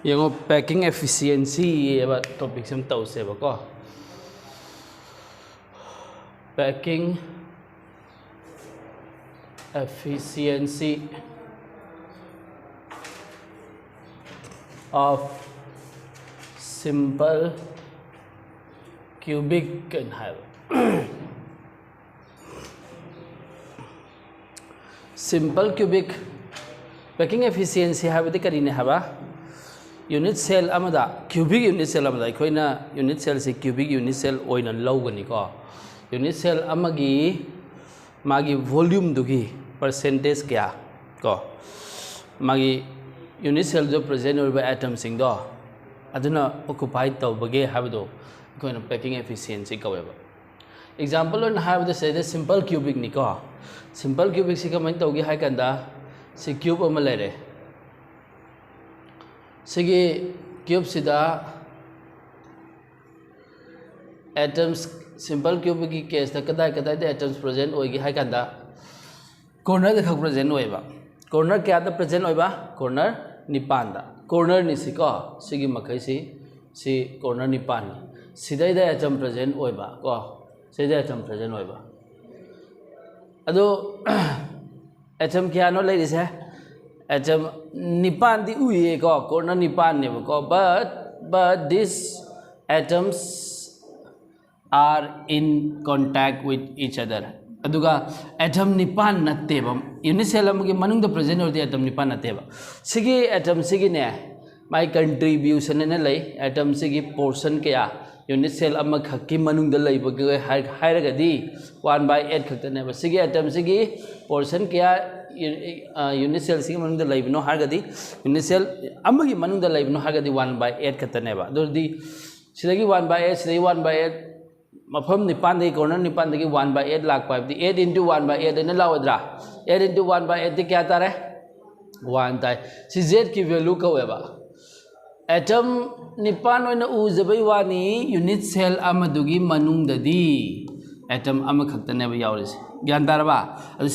Yung packing efficiency topic sem tause ba ko. Packing efficiency of simple cubic can have simple cubic packing efficiency have the karine haba unit cell amada cubic unit cell amada koina unit cell se cubic unit cell oina logani ko unit cell amagi magi volume dugi percentage kya ko magi unit cell jo present over atom sing do aduna occupied tawbage habdo koina packing efficiency kaweba example on have the say the simple cubic ni ko simple cubic si kamai tawgi hai kanda si cube ama lere sigi cube sida atoms simple cubic ki case ta kadai the atoms present hoigi hai kanda corner the khak present hoiba corner kya da present hoiba corner nipan da corner ni si ko sigi makai si corner nipan ni sidai da atom present hoiba ko sidai atom present hoiba ado atom kya no lai dis hai atom nipan di uye ko corner nipan ne ko but these atoms are in contact with each other aduga atom nipan natte bam unit cell amgi manung da present or the atom nipan natte ba sigi atom sigi ne my contribution ne lai atom sigi portion kya unit cell amma khakki manung da lai ba hairaga di 1/8 khakta ne ba sigi atom sigi portion kya unit cell sigi manung da lai no harga di unit cell amma gi manung da lai no harga di 1/8 khakta ne ba do di sidagi 1/8 sidagi 1/8 mafam nipan de corner nipan de 1/8 lakh pa di 8 into 1/8 ne lawadra 8 into 1/8 de kya tare 1 tai si z ki value ka weba atom nipan oina ujabai wani unit cell amadugi manung da di atom ama khakta ne ba yawrisi gyan tarba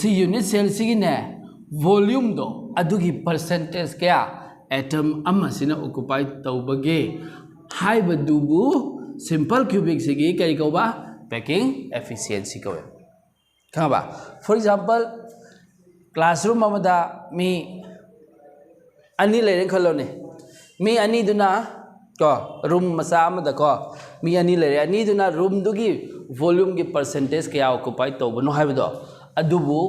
si unit cell sigi ne volume do adugi percentage kya atom ama sina occupy tawbage haiba dubu simple cubic sigi kari ko ba packing efficiency ko khaba for example classroom amada mi ani leren khalo ne mi ani duna ko room masa amada ko mi ani lere ani duna room dugi volume gi percentage kya occupy to bono haibo adubu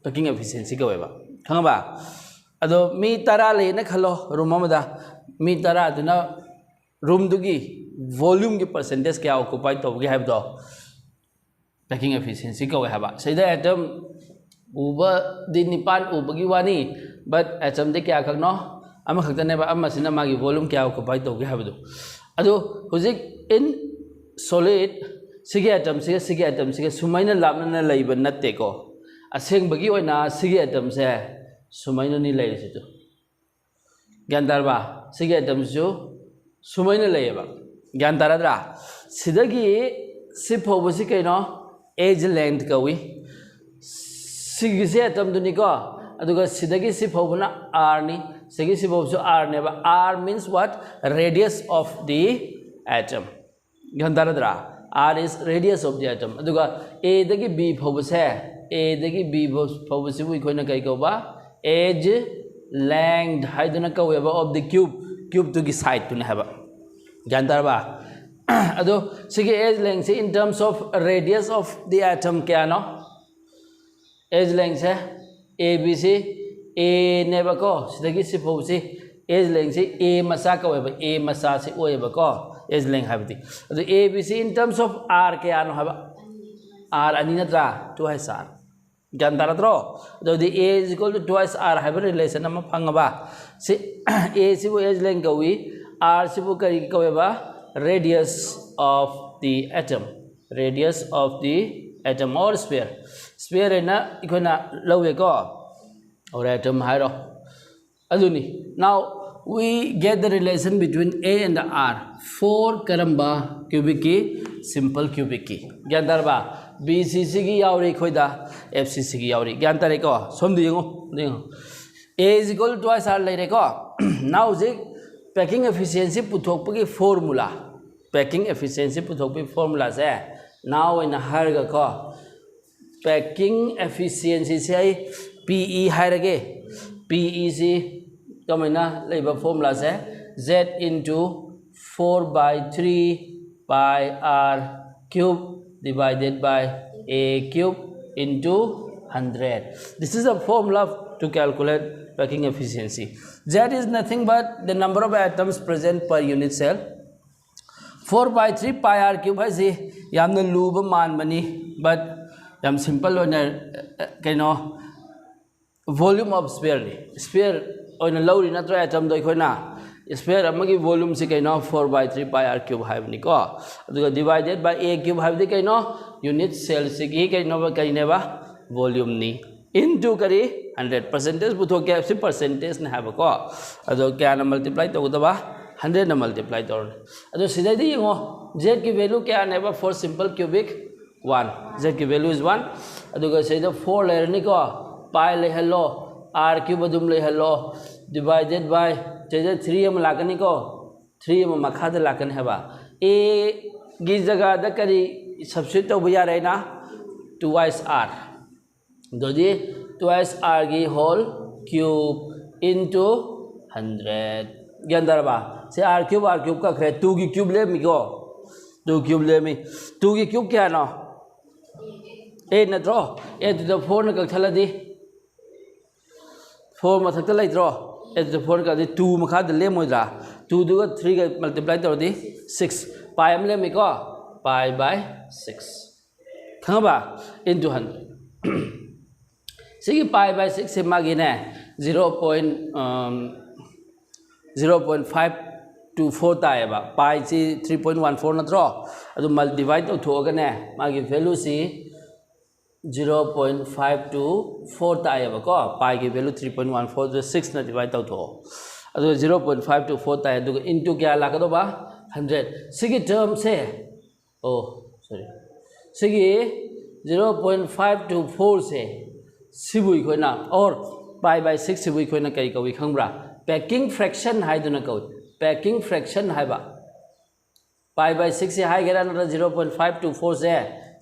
packing efficiency ko ba khaba ado mi tara le na khalo room amada mi tara duna room dugi volume की percentage क्या occupy तो होगी है तो packing efficiency का है बा सही है atom ऊपर दिन निपान ऊपर की वानी but atom दे क्या करना अम खक्ता ने बा अम मसीना मागी volume क्या occupy तो होगी है तो अदो हुजिक in solid सिगे atom सिगे सुमाइना लापना न लाइब नत्ते को असेंग बगी ओय ना सिगे atom से सुमाइना नहीं लाइब से तो ज्ञानदार बा सिगे atom जो सुमाइना लाइब ज्ञान तारद्रा सिदगी सिप होबसी कइनो एज लेंथ कवी सिगिसे atom दुनी को अदुगा सिदगी सिप होबना r नि सिगी सिप होबसु r ने बा r means what radius of the atom ज्ञान तारद्रा r is radius of the atom अदुगा a दगी b होबसे a दगी b होबसी बुई कोइना कइ को बा एज लेंथ हाइदना कवेबा of the cube to the side to have जानता बा अदो सिगे एज लेंथ से in terms of radius of the atom क्या नो एज लेंथ से a b c a ने बको सिदगी सिफो से एज लेंथ से a मसा का वेबा a मसा से ओ वेबा को एज लेंथ हाबती अदो a b c in terms of r क्या नो हाबा r अनि नत्रा twice r जानता रत्रो अदो the a is equal to twice r हाबा रिलेशन हम फंगबा से a से वो एज लेंथ कवी r सिबु करी कवेबा radius of the atom or sphere है ना इकोना लवे को और atom हायरो अदुनी now we get the relation between a and the r for karamba cubic की simple cubic की ज्ञान दरबा bcc की यावरी खोइदा fcc की यावरी ज्ञान तारे को सोम दियो A is equal to twice R लेरे को now जी packing efficiency पुथोक पगी formula packing efficiency पुथोक पगी formula से now in हर को packing efficiency से PE है रगे PE से तो मैंने लेबर formula से Z into 4/3 pi R cube divided by A cube into 100. This is a formula to calculate packing efficiency. Z is nothing but the number of atoms present per unit cell. 4/3 pi R cube है जी यामन lube मान बनी but yam simple होने कहीं volume of sphere होने लौरी ना तो atom दो इकोई ना sphere अम्मगी volume से कहीं 4/3 pi R cube है बनी को अदुगा divided by A cube है बनी कहीं unit cell से कहीं ने बा volume नी into करी 100% पुथो क्या से percentage ने है बको अदो क्या ना multiply तो उधर बा 100 ना multiply तो अदो सीधे दी ये Z की value क्या ने बा for simple cubic 1 Z की value is 1 अदो का सीधे 4 लेयर नी को pi ले hello R cube अदुम ले hello divided by सीधे 3 हम लागनी को 3 हम मखाद लागन है बा A की जगह द करी substitute तो भैया रहे ना twice R दो जी twice R की whole cube into 100 गंदर बा से R cube का खरे 2 की cube ले मी को 2 cube ले मी 2 की cube क्या ना 8 ना ड्रॉ 8 to the 4 ना कल चला दी 4 में थकता लाइट ड्रॉ 8 to the 4 का दी 2 में खाद ले मोजा 2 दूगा 3 का multiply तो दी 6 pi हम ले मी को pi by 6 खंगा बा into 100 सिगी pi by 6 से मागी ने 0.524 ताये बा pi सी 3.14 ना ड्रॉ अदु मल divide तो थोड़ा ने मागी value सी 0.524 ताये बा को pi की value 3.14 जो 6 ना divide तो अदु 0.524 ताये अदु into क्या लागा तो बा 100 सिगी term से सिगी 0.524 से सिबुई कोई ना और pi by 6 सिबुई कोई ना कई कवी खंबरा packing fraction है तो ना कवी packing fraction है बा pi by 6 से हाई गेरा ना 0.524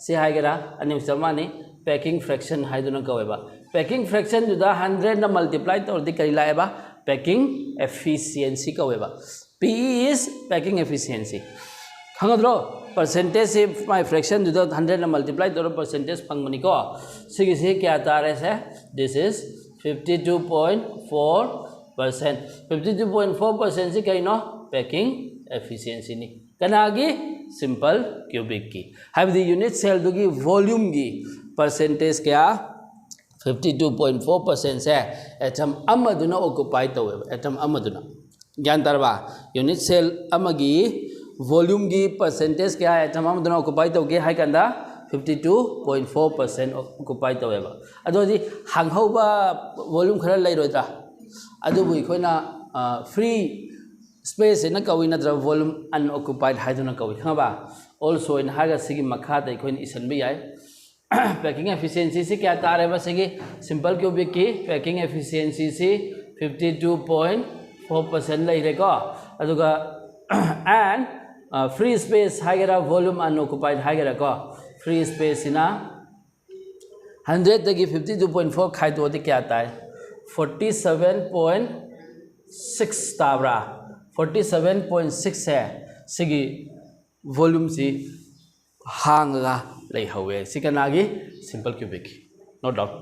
से हाई गेरा अन्य समानी packing fraction है तो ना कवी बा packing fraction जो दा 100 ना multiply तो और दी करी लाए बा packing efficiency कवी बा PE is packing efficiency खंगद्रो percentage से my fraction जो 100 ना multiply तो percentage फंग बनी को सिगी से क्या तारे से this is 52.4% 52.4% से कहीं नो packing efficiency नहीं कनागी simple cubic की have the unit cell दुगी volume की percentage क्या 52.4% से atom अमदुना occupy तो है atom अमदुना ज्ञान तरवा unit cell अमगी volume की percentage क्या है तमाम दोनों occupy तो क्या है कंदा 52.4% occupy तो है बा अदो जी हांगहोबा volume खरा ले रोइता अदो बुई कोई ना free space है ना कवी ना तरह volume unoccupied है तो ना कवी हाँ बा also इन हागा सिगी मखा तो कोई इसन भी आए packing efficiency से क्या तार है बस सिगी simple cubic की packing efficiency से 52.4% ले रहेगा अदो का and free space हाइगेरा volume unoccupied हाइगेरा को free space इना 100 तक 52.4 खाई तो होती क्या आता है 47.6 ताबरा 47.6 है सिगी volume सी हांगा ले हुए सिकनागी simple cubic no doubt